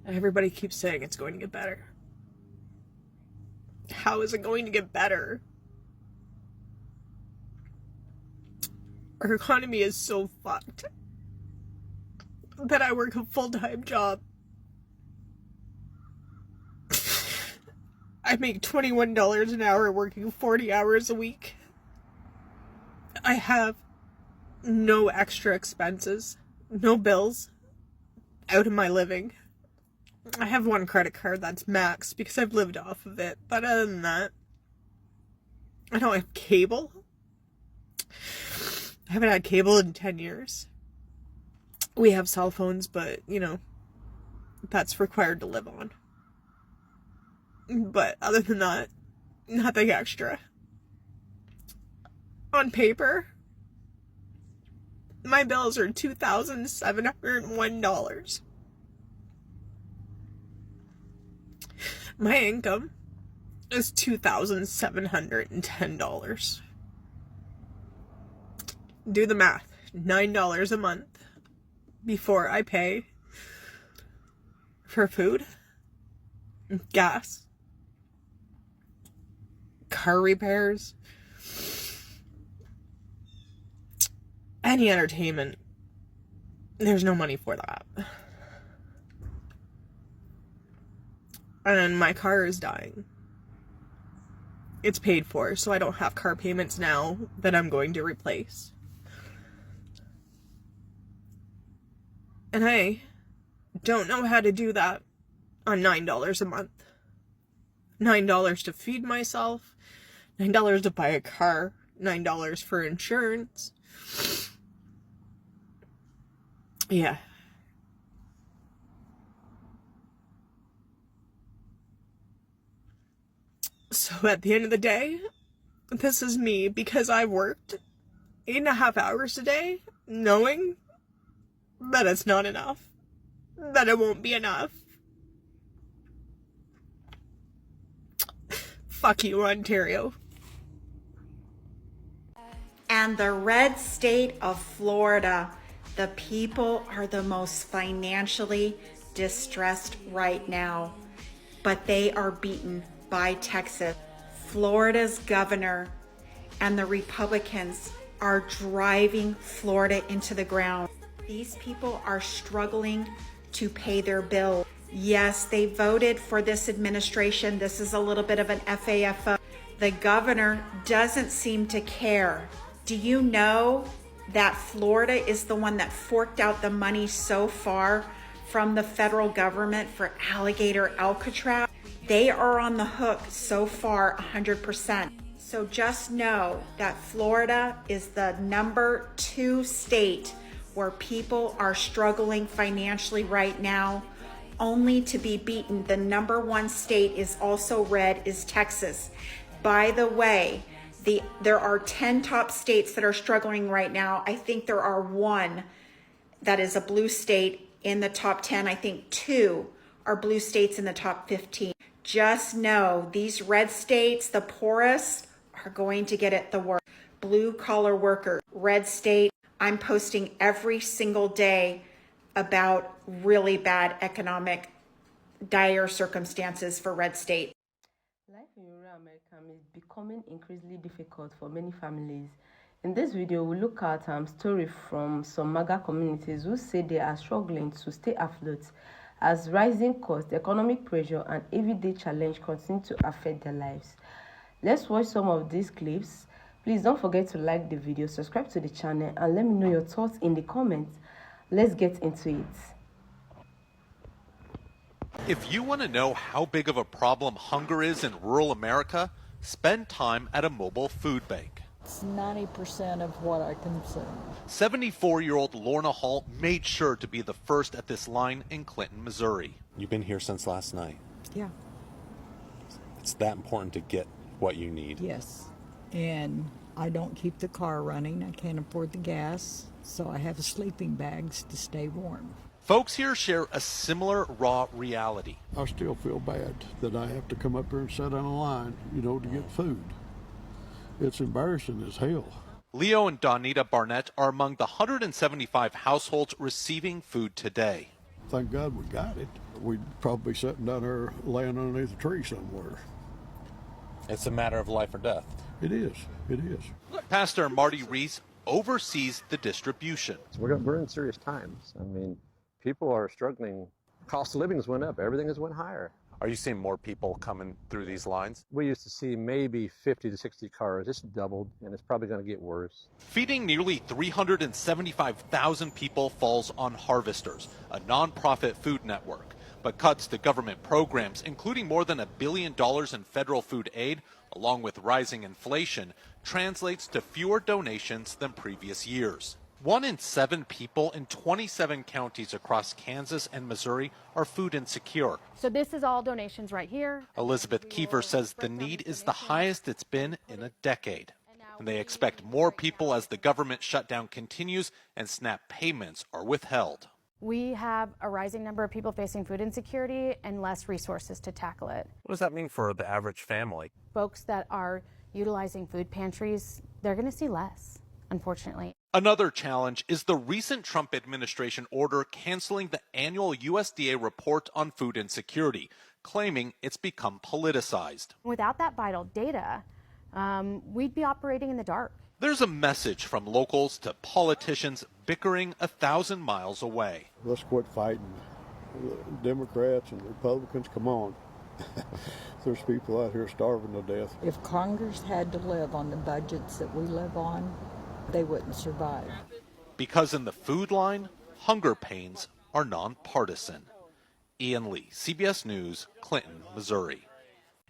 Everybody keeps saying it's going to get better. How is it going to get better? Our economy is so fucked that I work a full-time job. I make $21 an hour working 40 hours a week. I have no extra expenses, no bills out of my living. I have one credit card that's maxed because I've lived off of it, but other than that, I don't have cable. I haven't had cable in 10 years. We have cell phones, but, that's required to live on. But other than that, nothing extra. On paper, my bills are $2,701. My income is $2,710. Do the math. $9 a month before I pay for food, gas, car repairs, any entertainment. There's no money for that. And my car is dying. It's paid for, so I don't have car payments now that I'm going to replace. And I don't know how to do that on $9 a month. $9 to feed myself, $9 to buy a car, $9 for insurance. Yeah. So at the end of the day, this is me because I worked 8.5 hours a day, knowing that it's not enough, that it won't be enough. Fuck you, Ontario. And the red state of Florida, the people are the most financially distressed right now, but they are beaten by Texas. Florida's governor and the Republicans are driving Florida into the ground. These people are struggling to pay their bill. Yes, they voted for this administration. This is a little bit of an FAFO. The governor doesn't seem to care. Do you know that Florida is the one that forked out the money so far from the federal government for alligator Alcatraz? They are on the hook so far 100%. So just know that Florida is the number 2 state where people are struggling financially right now, only to be beaten. The number 1 state is also red, is Texas. By the way, there are 10 top states that are struggling right now. I think there are 1 that is a blue state in the top 10. I think 2 are blue states in the top 15. Just know these red states, the poorest, are going to get it the worst. Blue collar workers, red state. I'm posting every single day about really bad economic, dire circumstances for red state. Life in rural America is becoming increasingly difficult for many families. In this video, we look at stories from some MAGA communities who say they are struggling to stay afloat as rising costs, economic pressure, and everyday challenge continue to affect their lives. Let's watch some of these clips. Please don't forget to like the video, subscribe to the channel, and let me know your thoughts in the comments. Let's get into it. If you want to know how big of a problem hunger is in rural America, spend time at a mobile food bank. It's 90% of what I consume. 74-year-old Lorna Hall made sure to be the first at this line in Clinton, Missouri. You've been here since last night. Yeah. It's that important to get what you need. Yes. And I don't keep the car running. I can't afford the gas, so I have sleeping bags to stay warm. Folks here share a similar raw reality. I still feel bad that I have to come up here and sit on a line, to get food. It's embarrassing as hell. Leo and Donita Barnett are among the 175 households receiving food today. Thank God we got it. We'd probably be sitting down there laying underneath a tree somewhere. It's a matter of life or death. It is. It is. Pastor Marty Reese oversees the distribution. We're in serious times. I mean, people are struggling. Cost of living has went up. Everything has went higher. Are you seeing more people coming through these lines? We used to see maybe 50 to 60 cars. It's doubled, and it's probably going to get worse. Feeding nearly 375,000 people falls on Harvesters, a nonprofit food network. But cuts to government programs, including more than $1 billion in federal food aid, along with rising inflation, translates to fewer donations than previous years. 1 in 7 people in 27 counties across Kansas and Missouri are food insecure. So this is all donations right here. Elizabeth Kiefer says the need is the highest it's been in a decade. And they expect more people as the government shutdown continues and SNAP payments are withheld. We have a rising number of people facing food insecurity and less resources to tackle it. What does that mean for the average family? Folks that are utilizing food pantries, they're going to see less, unfortunately. Another challenge is the recent Trump administration order canceling the annual USDA report on food insecurity, claiming it's become politicized. Without that vital data, we'd be operating in the dark. There's a message from locals to politicians bickering 1,000 miles away. Let's quit fighting. Democrats and Republicans, come on. There's people out here starving to death. If Congress had to live on the budgets that we live on, they wouldn't survive. Because in the food line, hunger pains are nonpartisan. Ian Lee, CBS News, Clinton, Missouri.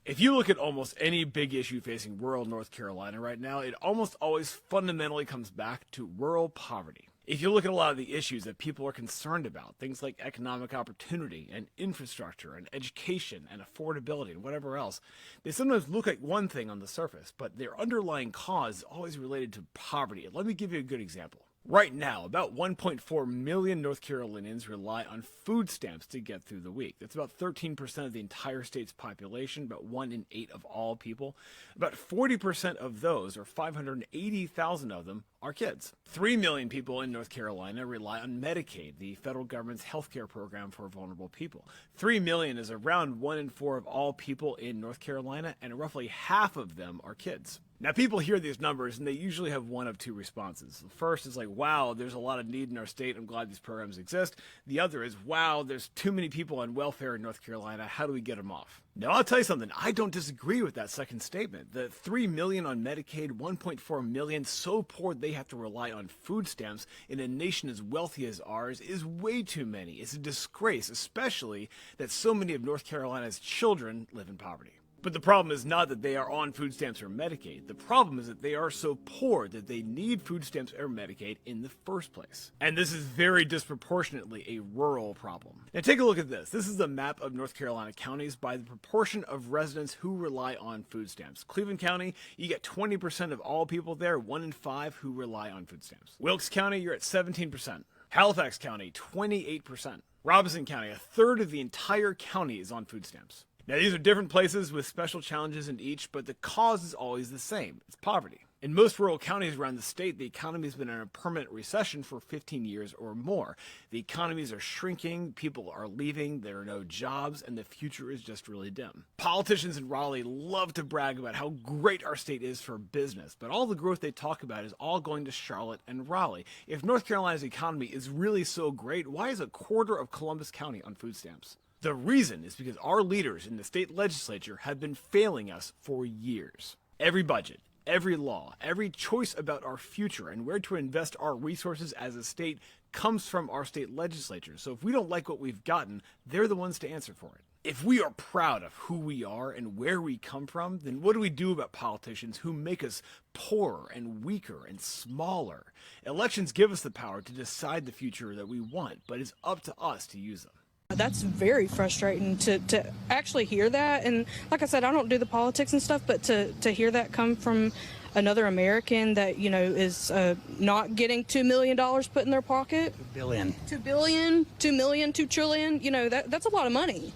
If you look at almost any big issue facing rural North Carolina right now, it almost always fundamentally comes back to rural poverty. If you look at a lot of the issues that people are concerned about, things like economic opportunity and infrastructure and education and affordability and whatever else, they sometimes look like one thing on the surface, but their underlying cause is always related to poverty. Let me give you a good example. Right now, about 1.4 million North Carolinians rely on food stamps to get through the week. That's about 13% of the entire state's population, about 1 in 8 of all people. About 40% of those, or 580,000 of them, are kids. 3 million people in North Carolina rely on Medicaid, the federal government's health care program for vulnerable people. 3 million is around 1 in 4 of all people in North Carolina, and roughly half of them are kids. Now, people hear these numbers, and they usually have one of two responses. The first is like, wow, there's a lot of need in our state. I'm glad these programs exist. The other is, wow, there's too many people on welfare in North Carolina. How do we get them off? Now, I'll tell you something. I don't disagree with that second statement. The 3 million on Medicaid, 1.4 million so poor they have to rely on food stamps in a nation as wealthy as ours is way too many. It's a disgrace, especially that so many of North Carolina's children live in poverty. But the problem is not that they are on food stamps or Medicaid. The problem is that they are so poor that they need food stamps or Medicaid in the first place. And this is very disproportionately a rural problem. Now take a look at this. This is a map of North Carolina counties by the proportion of residents who rely on food stamps. Cleveland County, you get 20% of all people there, 1 in 5 who rely on food stamps. Wilkes County, you're at 17%. Halifax County, 28%. Robinson County, a third of the entire county is on food stamps. Now, these are different places with special challenges in each, but the cause is always the same. It's poverty. In most rural counties around the state, the economy has been in a permanent recession for 15 years or more. The economies are shrinking, people are leaving, there are no jobs, and the future is just really dim. Politicians in Raleigh love to brag about how great our state is for business, but all the growth they talk about is all going to Charlotte and Raleigh. If North Carolina's economy is really so great, why is a quarter of Columbus County on food stamps? The reason is because our leaders in the state legislature have been failing us for years. Every budget, every law, every choice about our future and where to invest our resources as a state comes from our state legislature. So if we don't like what we've gotten, they're the ones to answer for it. If we are proud of who we are and where we come from, then what do we do about politicians who make us poorer and weaker and smaller? Elections give us the power to decide the future that we want, but it's up to us to use them. That's very frustrating to actually hear that. And like I said, I don't do the politics and stuff, but to hear that come from another American that, you know, is not getting $2 million put in their pocket. $2 billion. $2 billion, $2 million, $2 trillion, you know, that's a lot of money.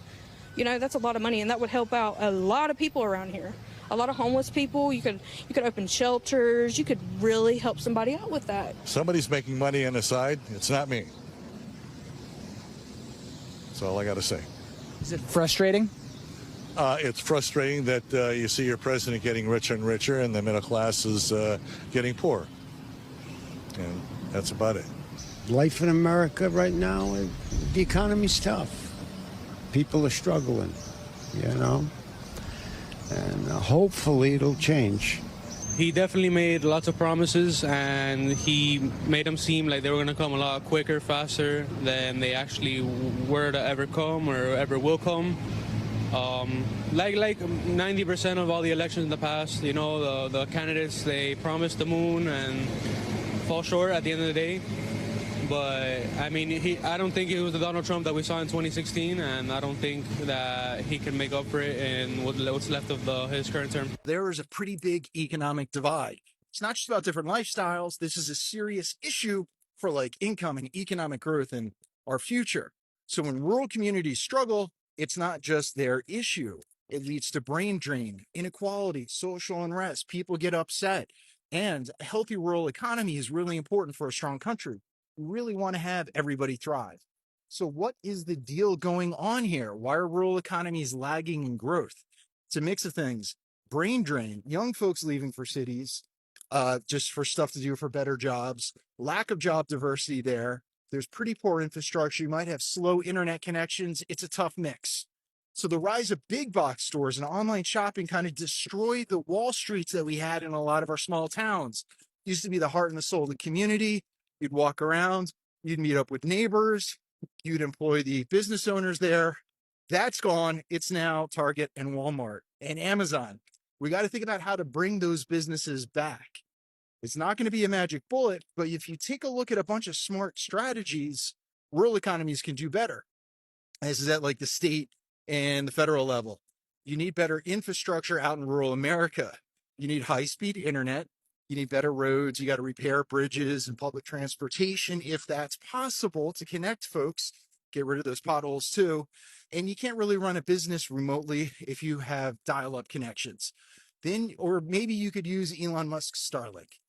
You know, that's a lot of money, and that would help out a lot of people around here. A lot of homeless people. You could open shelters. You could really help somebody out with that. Somebody's making money on the side. It's not me. That's all I got to say. Is it frustrating? It's frustrating that you see your president getting richer and richer and the middle class is getting poor. And that's about it. Life in America right now, the economy's tough. People are struggling, you know, and hopefully it'll change. He definitely made lots of promises, and he made them seem like they were going to come a lot quicker, faster than they actually were to ever come or ever will come. Like 90% of all the elections in the past, you know, the candidates, they promised the moon and fall short at the end of the day. But I mean, I don't think he was the Donald Trump that we saw in 2016, and I don't think that he can make up for it in what's left of his current term. There is a pretty big economic divide. It's not just about different lifestyles. This is a serious issue for like income and economic growth in our future. So when rural communities struggle, it's not just their issue. It leads to brain drain, inequality, social unrest. People get upset. And a healthy rural economy is really important for a strong country. We really want to have everybody thrive. So what is the deal going on here? Why are rural economies lagging in growth? It's a mix of things. Brain drain, young folks leaving for cities, just for stuff to do for better jobs, lack of job diversity there. There's pretty poor infrastructure. You might have slow internet connections. It's a tough mix. So the rise of big box stores and online shopping kind of destroyed the Wall Streets that we had in a lot of our small towns. It used to be the heart and the soul of the community. You'd walk around, you'd meet up with neighbors, you'd employ the business owners there. That's gone. It's now Target and Walmart and Amazon. We got to think about how to bring those businesses back. It's not going to be a magic bullet, but if you take a look at a bunch of smart strategies, rural economies can do better. This is at like the state and the federal level. You need better infrastructure out in rural America. You need high-speed internet. You need better roads. You got to repair bridges and public transportation if that's possible to connect folks, get rid of those potholes too. And you can't really run a business remotely if you have dial-up connections. Then, or maybe you could use Elon Musk's Starlink.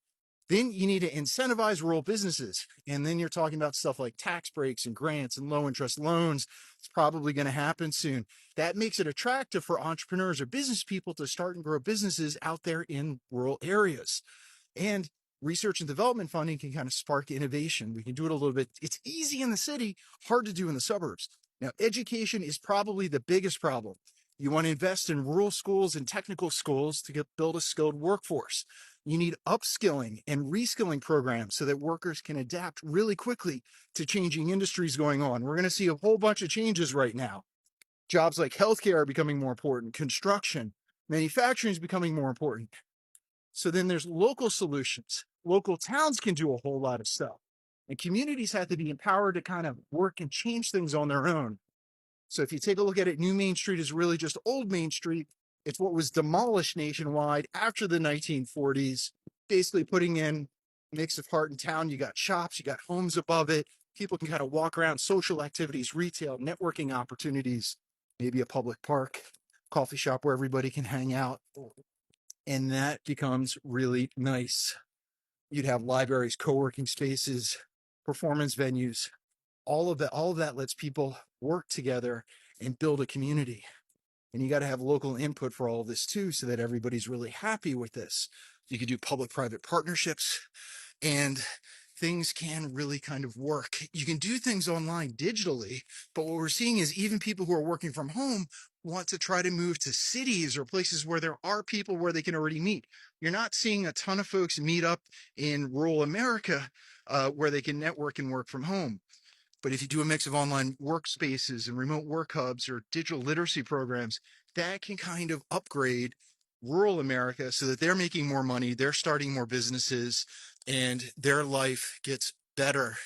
Then you need to incentivize rural businesses. And then you're talking about stuff like tax breaks and grants and low interest loans. It's probably going to happen soon. That makes it attractive for entrepreneurs or business people to start and grow businesses out there in rural areas. And research and development funding can kind of spark innovation. We can do it a little bit. It's easy in the city, hard to do in the suburbs. Now, education is probably the biggest problem. You want to invest in rural schools and technical schools to build a skilled workforce. You need upskilling and reskilling programs so that workers can adapt really quickly to changing industries going on. We're going to see a whole bunch of changes right now. Jobs like healthcare are becoming more important. Construction, manufacturing is becoming more important. So then there's local solutions. Local towns can do a whole lot of stuff. And communities have to be empowered to kind of work and change things on their own. So if you take a look at it, New Main Street is really just Old Main Street. It's what was demolished nationwide after the 1940s, basically putting in a mix of heart and town. You got shops, you got homes above it. People can kind of walk around, social activities, retail, networking opportunities, maybe a public park, coffee shop where everybody can hang out. And that becomes really nice. You'd have libraries, co-working spaces, performance venues. All of that lets people work together and build a community. And you got to have local input for all of this too, so that everybody's really happy with this. You could do public-private partnerships, and things can really kind of work. You can do things online digitally, but what we're seeing is even people who are working from home want to try to move to cities or places where there are people where they can already meet. You're not seeing a ton of folks meet up in rural America where they can network and work from home. But if you do a mix of online workspaces and remote work hubs or digital literacy programs, that can kind of upgrade rural America so that they're making more money, they're starting more businesses, and their life gets better.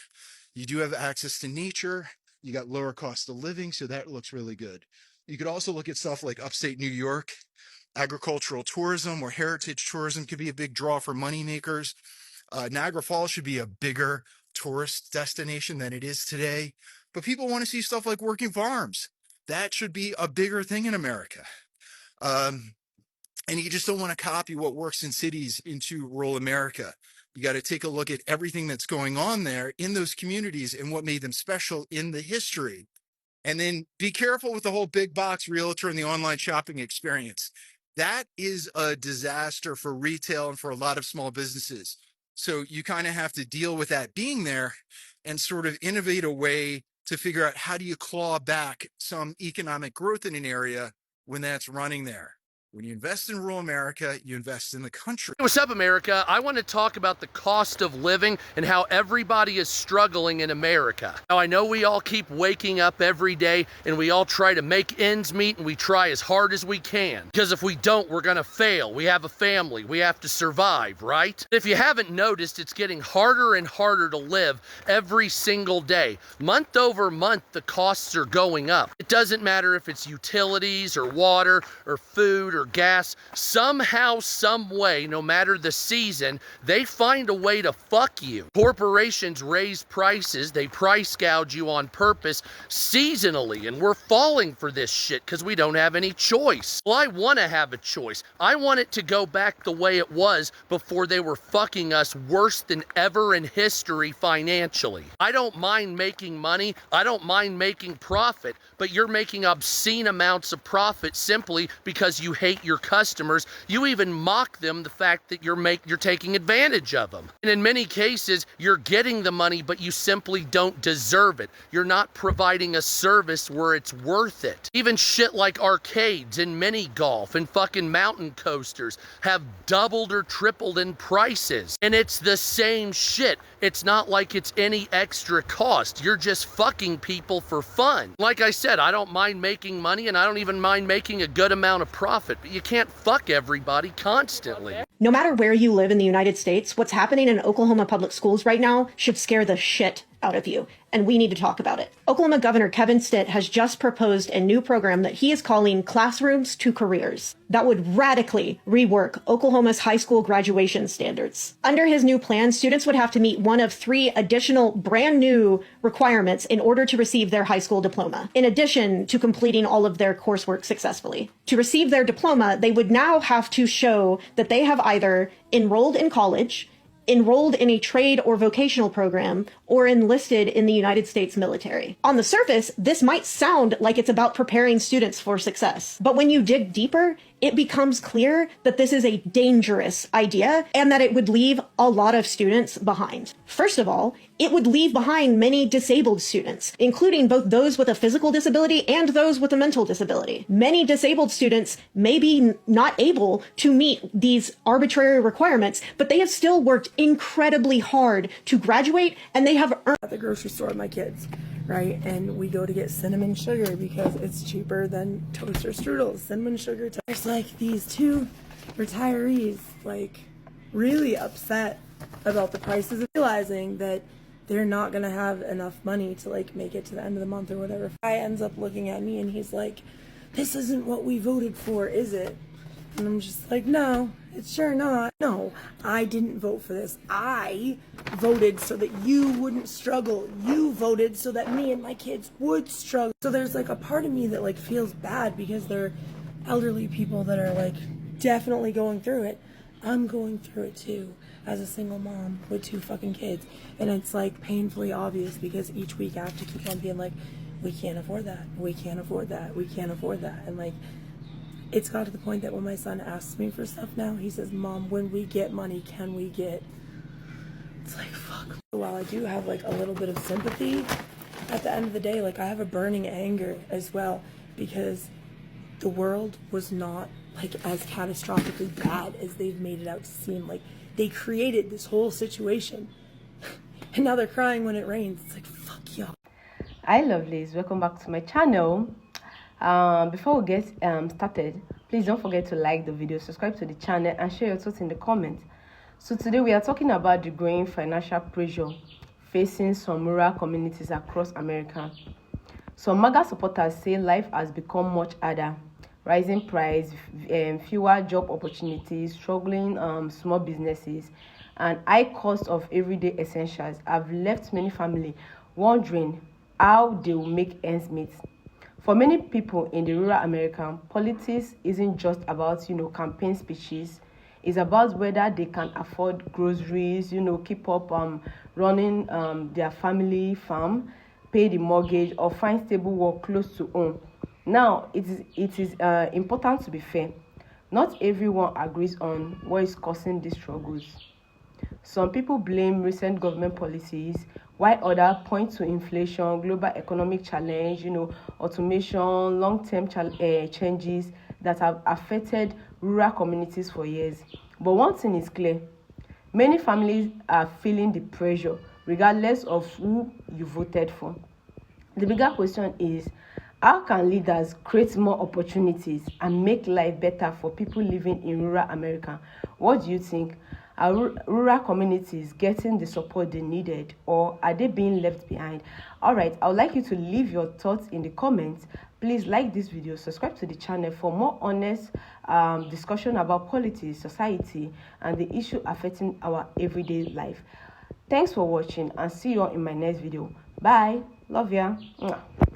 You do have access to nature. You got lower cost of living, so that looks really good. You could also look at stuff like upstate New York, agricultural tourism or heritage tourism could be a big draw for moneymakers. Niagara Falls should be a bigger tourist destination than it is today. But people want to see stuff like working farms. That should be a bigger thing in America. And you just don't want to copy what works in cities into rural America. You got to take a look at everything that's going on there in those communities and what made them special in the history. And then be careful with the whole big box realtor and the online shopping experience. That is a disaster for retail and for a lot of small businesses. So you kind of have to deal with that being there and sort of innovate a way to figure out how do you claw back some economic growth in an area when that's running there. When you invest in rural America, you invest in the country. What's up, America? I want to talk about the cost of living and how everybody is struggling in America. Now, I know we all keep waking up every day and we all try to make ends meet and we try as hard as we can. Because if we don't, we're going to fail. We have a family. We have to survive, right? If you haven't noticed, it's getting harder and harder to live every single day. Month over month, the costs are going up. It doesn't matter if it's utilities or water or food or gas. Somehow, some way, no matter the season, they find a way to fuck you. Corporations raise prices. They price gouge you on purpose seasonally, and we're falling for this shit because we don't have any choice. Well, I want to have a choice. I want it to go back the way it was before they were fucking us worse than ever in history financially. I don't mind making money. I don't mind making profit, but you're making obscene amounts of profit simply because you hate your customers. You even mock them the fact that you're taking advantage of them. And in many cases, you're getting the money, but you simply don't deserve it. You're not providing a service where it's worth it. Even shit like arcades and mini golf and fucking mountain coasters have doubled or tripled in prices. And it's the same shit. It's not like it's any extra cost. You're just fucking people for fun. Like I said, I don't mind making money and I don't even mind making a good amount of profit, but you can't fuck everybody constantly. No matter where you live in the United States, what's happening in Oklahoma public schools right now should scare the shit out of you, and we need to talk about it. Oklahoma Governor Kevin Stitt has just proposed a new program that he is calling Classrooms to Careers that would radically rework Oklahoma's high school graduation standards. Under his new plan, students would have to meet one of 3 additional brand new requirements in order to receive their high school diploma, in addition to completing all of their coursework successfully. To receive their diploma, they would now have to show that they have either enrolled in college, enrolled in a trade or vocational program, or enlisted in the United States military. On the surface, this might sound like it's about preparing students for success, but when you dig deeper, it becomes clear that this is a dangerous idea and that it would leave a lot of students behind. First of all, it would leave behind many disabled students, including both those with a physical disability and those with a mental disability. Many disabled students may be not able to meet these arbitrary requirements, but they have still worked incredibly hard to graduate, and they have earned. At the grocery store with my kids, right? And we go to get cinnamon sugar because it's cheaper than toaster strudels. Cinnamon sugar. There's like these 2 retirees like really upset about the prices, realizing that they're not gonna have enough money to like make it to the end of the month or whatever. Guy ends up looking at me and he's like, "This isn't what we voted for, is it?" And I'm just like, "No, it's sure not. No, I didn't vote for this. I voted so that you wouldn't struggle. You voted so that me and my kids would struggle." So there's like a part of me that like feels bad because they're elderly people that are like definitely going through it. I'm going through it too as a single mom with 2 fucking kids. And it's like painfully obvious because each week I have to keep on being like, we can't afford that. We can't afford that. We can't afford that. And like, it's got to the point that when my son asks me for stuff now, he says, "Mom, when we get money, can we get?" It's like, fuck. While I do have like a little bit of sympathy, at the end of the day, like I have a burning anger as well because the world was not like as catastrophically bad as they've made it out to seem. Like they created this whole situation and now they're crying when it rains. It's like, fuck y'all. Hi lovelies, welcome back to my channel. Before we get started, please don't forget to like the video, subscribe to the channel, and share your thoughts in the comments. So today we are talking about the growing financial pressure facing some rural communities across America. Some MAGA supporters say life has become much harder. Rising price, fewer job opportunities, struggling small businesses, and high cost of everyday essentials have left many families wondering how they will make ends meet. For many people in the rural America, politics isn't just about, campaign speeches. It's about whether they can afford groceries, keep up running their family farm, pay the mortgage, or find stable work close to home. Now, it is important to be fair. Not everyone agrees on what is causing these struggles. Some people blame recent government policies, while others point to inflation, global economic challenge, automation, long-term changes that have affected rural communities for years. But one thing is clear: many families are feeling the pressure, regardless of who you voted for. The bigger question is, how can leaders create more opportunities and make life better for people living in rural America? What do you think? Are rural communities getting the support they needed, or are they being left behind? All right, I would like you to leave your thoughts in the comments. Please like this video, subscribe to the channel for more honest discussion about politics, society, and the issue affecting our everyday life. Thanks for watching, and see you all in my next video. Bye. Love ya. Mwah.